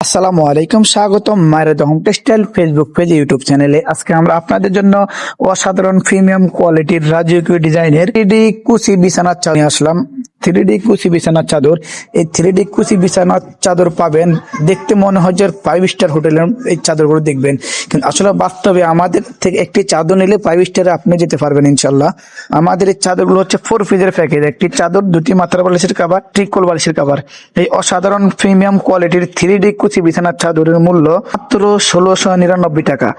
আসসালামু আলাইকুম, স্বাগতম মায়ের home textile Facebook page, YouTube চ্যানেলে। আজকে আমরা আপনাদের জন্য অসাধারণ প্রিমিয়াম কোয়ালিটির রাজকীয় ডিজাইনের 3D কুচি বিছানার চাদর নিয়ে আসলাম। 3D কুচি বিছানার চাদর, এই 3D কুচি বিছানার চাদর পাবেন, দেখতে মনে হয় যে 5 স্টার হোটেলের এই চাদরগুলো দেখবেন, কিন্তু আসলে বাস্তবে আমাদের থেকে একটি চাদর নিলে 5 স্টারে আপনি যেতে পারবেন ইনশাল্লাহ। আমাদের এই চাদরগুলো হচ্ছে 4 পিসের প্যাকেজ, একটি চাদর, 2টি মাথার বালিশের কভার, ট্রিকল বালিশের কভার। এই অসাধারণ প্রিমিয়াম কোয়ালিটির 3D কুচি বিছানার চাদরের মূল্য মাত্র 1699 টাকা,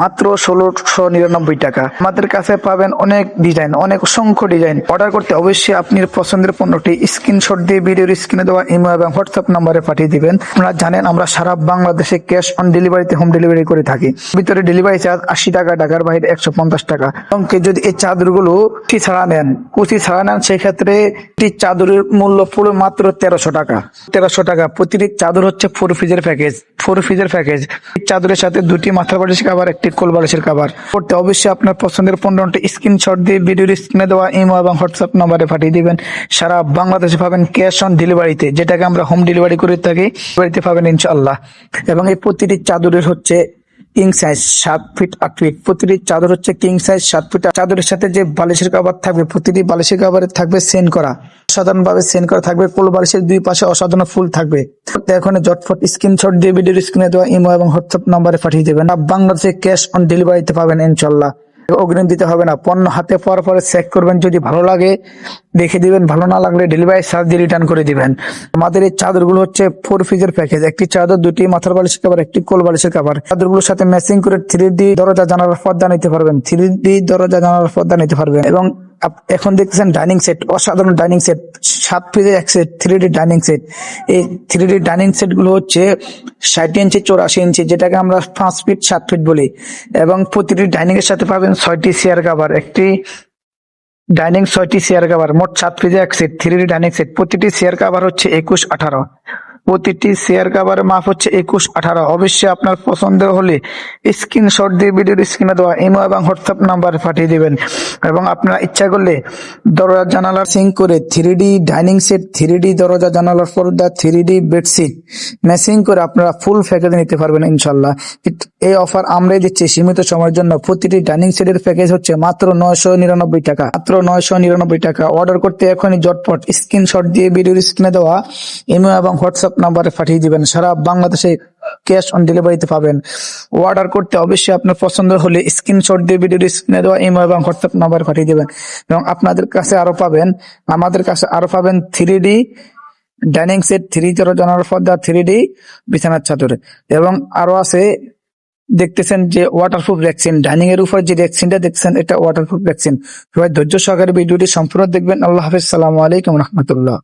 মাত্র 1699 টাকা। আমাদের কাছে পাবেন অনেক ডিজাইন, অনেক অসংখ্য ডিজাইন। অর্ডার করতে অবশ্যই আপনি পছন্দের পণ্যটি স্ক্রিনশট দিয়ে ভিডিওর স্ক্রিনে দেওয়া ইমো এবং হোয়াটসঅ্যাপ নম্বরে পাঠিয়ে দিবেন। আপনারা জানেন আমরা সারা বাংলাদেশে ক্যাশ অন ডেলিভারিতে হোম ডেলিভারি করে থাকি। ভিতরে ডেলিভারি চার্জ 80 টাকা, ঢাকার বাইরে 150 টাকা। এবং যদি এই চাদরগুলো কুচি ছাড়া নেন, সেই ক্ষেত্রে চাদরের মূল্য পুরো মাত্র 1300 টাকা। 1300 টাকা। প্রতিটি চাদর হচ্ছে 4 পিসের প্যাকেজ, 4 পিসের প্যাকেজ। এই চাদরের সাথে 2টি মাথার বালিশের কভার, একটি কোল বালিশের কভার। করতে অবশ্যই আপনার পছন্দের পণ্যটি স্ক্রিনশট দিয়ে ভিডিওর স্ক্রিনে দেওয়া ইমো এবং হোয়াটসঅ্যাপ নম্বরে পাঠিয়ে দিবেন। সারা বাংলাদেশে পাবেন ক্যাশ অন ডেলিভারিতে, যেটাকে আমরা হোম ডেলিভারি করে থাকি। বাড়িতে পাবেন ইনশাআল্লাহ। এবং এই প্রতিটি চাদরের হচ্ছে কিং সাইজ 7 ফিট 8 ফিট। প্রতিটি চাদর হচ্ছে কিং সাইজ 7 ফিট। চাদরের সাথে যে বালিশের কভার থাকবে, প্রতিটি বালিশের কভারে থাকবে সেন করা, অসাধারণ ভাবে সেন করা থাকবে। কোল বালিশের 2 পাশে অসাধারণ ফুল থাকবে। এখন ঝটফট স্ক্রিনশট দিয়ে ভিডিওর স্ক্রিনে দেওয়া ইমো এবং হোয়াটসঅ্যাপ নম্বরে পাঠিয়ে দেবেন। বাংলাদেশে ক্যাশ অন ডেলিভারিতে পাবেন ইনশাআল্লাহ। অগ্রিম দিতে হবে না। পণ্য হাতে পাওয়ার পরে চেক করবেন, যদি ভালো লাগে দেখে দিবেন, ভালো না লাগলে ডেলিভারি চার্জ দিয়ে রিটার্ন করে দিবেন। আমাদের এই চাদরগুলো হচ্ছে 4 পিসের প্যাকেজ, একটি চাদর, 2টি মাথার বালিশের কভার, একটি কোল বালিশের কভার। চাদরগুলোর সাথে ম্যাচিং করে 3D দরজা জানালার পর্দা নিতে পারবেন, 3D দরজা জানালার পর্দা নিতে পারবেন। এবং এখন দেখতেছেন ডাইনিং সেট, অসাধারণ ডাইনিং সেট, 7 পিসের এক সেট 3D ডাইনিং সেট। এই 3D ডাইনিং সেট গুলো হচ্ছে 60 ইঞ্চি 84 ইঞ্চি, যেটাকে আমরা 5 ফিট 7 ফিট বলি। এবং প্রতিটি ডাইনিং এর সাথে পাবেন 6টি চেয়ার কভার, একটি ডাইনিং 6টি চেয়ার কভার। মোট 7 পিসের এক সেট 3D ডাইনিং সেট। প্রতিটি চেয়ার কভার হচ্ছে 21-18। প্রতিটি চেয়ার কভারের মাপ হচ্ছে 21-18। অবশ্যই আপনার পছন্দের হলে স্ক্রিনশট দিয়ে ভিডিওর স্ক্রিনে দেওয়া ইমো এবং হোয়াটসঅ্যাপ নাম্বারে পাঠিয়ে দিবেন। এবং আপনারা ইচ্ছা করলে দরজা জানালার সিঙ্ক করে 3D ডাইনিং সেট, 3D দরজা জানালার পর্দা, 3D বেডশিট ম্যাচিং করে আপনারা ফুল প্যাকেজ নিতে পারবেন ইনশাল্লাহ। এই অফার আমরাই দিচ্ছি সীমিত সময়ের জন্য। প্রতিটি ডাইনিং সেটের প্যাকেজ হচ্ছে মাত্র 999 টাকা, মাত্র 999 টাকা। অর্ডার করতে এখনই ঝটপট স্ক্রিনশট দিয়ে ভিডিওর স্ক্রিনে দেওয়া ইমো এবং হোয়াটসঅ্যাপ নাম্বারে পাঠিয়ে দিবেন। সারা বাংলাদেশে ক্যাশ অন ডেলিভারিতে পাবেন। অর্ডার করতে অবশ্যই আপনার পছন্দ হলে স্ক্রিনশট দিয়ে ভিডিওর স্ক্রিনে দেওয়া ইমো এবং হোয়াটসঅ্যাপ নাম্বারে পাঠিয়ে দিবেন। এবং আপনাদের কাছে আরো পাবেন, আমাদের কাছে আরো পাবেন 3D ডাইনিং সেট, 3D জানালার পর্দা, 3D বিছানার চাদর। এবং আরো আছে, দেখতেছেন যে ওয়াটারপ্রুফ ভ্যাকসিন, ডাইনিং এর উপর যে ভ্যাকসিনটা দেখছেন, এটা ওয়াটারপ্রুফ ভ্যাকসিন। সবাই ধৈর্য সহকারে ভিডিওটি সম্পূর্ণ দেখবেন। আল্লাহ হাফেজ, সালামু আলাইকুম রহমতুল্লাহ।